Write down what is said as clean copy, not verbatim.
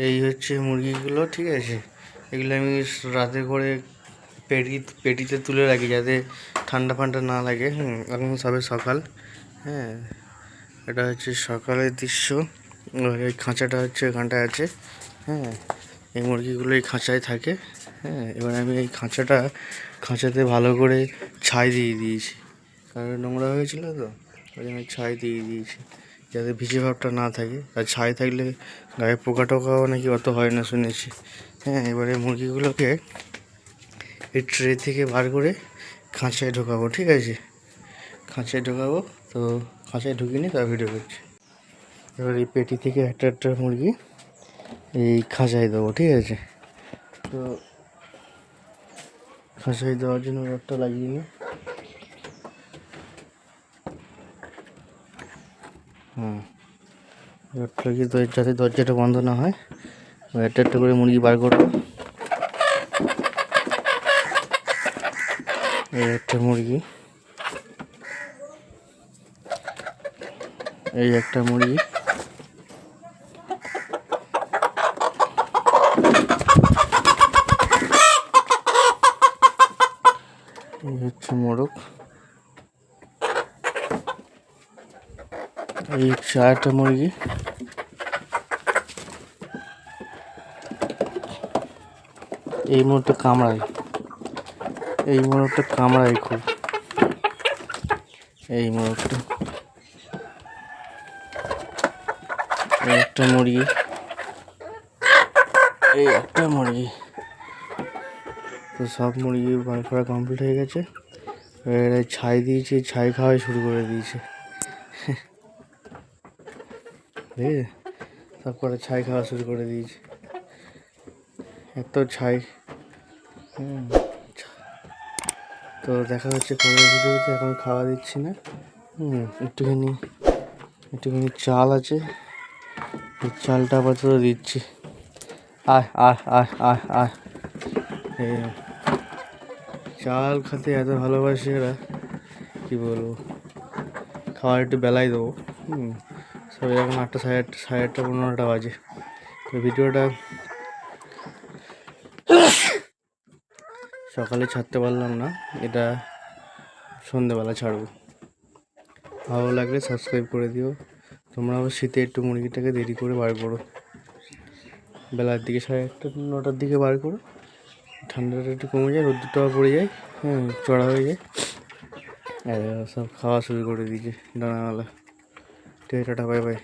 এই হচ্ছে মুরগিগুলো, ঠিক আছে। এগুলো আমি রাতে করে পেটিতে তুলে রাখি যাতে ঠান্ডা ফান্ডা না লাগে। এখন সবে সকাল। হ্যাঁ, এটা হচ্ছে সকালের দৃশ্য। এই খাঁচাটা হচ্ছে এখানটায় আছে। হ্যাঁ, এই মুরগিগুলো এই খাঁচায় থাকে। হ্যাঁ, এবার আমি এই খাঁচাতে ভালো করে ছাই দিয়ে দিয়েছি, কারণ নোংরা হয়েছিল তো, ওই জন্য ছাই দিয়ে দিয়েছি যাতে ভিজে ভাবটা না থাকে। আর ছাই থাকলে গায়ে পোকা টোকাও নাকি অত হয় না শুনেছি। হ্যাঁ, এবারে মুরগিগুলোকে এই ট্রে থেকে বার করে খাঁচায় ঢোকাবো, ঠিক আছে। খাঁচায় ঢোকাবো, তো খাঁচায় ঢুকিয়ে নিয়ে তার ভিডিও করছি। এবার এই পেটি থেকে একটা একটা মুরগি এই খাঁচায় দেবো, ঠিক আছে। তো খাঁচায় দেওয়ার জন্য রডটা লাগিয়ে নিই। রডটা লাগিয়ে যাতে দরজাটা বন্ধ না হয়, একটা একটা করে মুরগি বার করবো। এই একটা মুরগি, এই একটা মুরগি, এই হচ্ছে মোরগ, এই হচ্ছে আরেকটা মুরগি, এই মোরগটা কামড়ায়, এই মোরগটা কামড়ায় খুব, এই মোরগটা, এই একটা মুরগি, এই একটা মুরগি। তো সব মুরগি বার করা কমপ্লিট হয়ে গেছে। এবার ছাই দিয়েছি, ছাই খাওয়াই শুরু করে দিয়েছে। বুঝলি, সব করে ছাই খাওয়া শুরু করে দিয়েছে, এত ছাই। তো দেখা হচ্ছে পরের ভিডিওতে। এখন খাওয়া দিচ্ছি না। একটুখানি চাল আছে, এই চালটা আপাতত দিচ্ছি। আয় আয় আয় আয় আয়, চাল খেতে এত ভালোবাসে এরা, কী বলবো। খাওয়ার একটু বেলায় দেবো। সবাই এখন 8টা, সাড়ে 8টা 15টা বাজে। তো ভিডিওটা সকালে ছাড়তে পারলাম না, এটা সন্ধ্যেবেলা ছাড়বো। ভালো লাগলে সাবস্ক্রাইব করে দিও। তোমরা আবার শীতে একটু মুরগিটাকে দেরি করে বার করো, বেলার দিকে 8:30 9টার দিকে বার করো। ঠান্ডাটা একটু কমে যায়, রোদ্দুরটাও পড়ে যায়, চড়া হয়ে যায়। সব খাওয়া শুরু করে দিয়েছে ডানাওয়ালা। ঠিক আছে, টাটা, বাই বাই।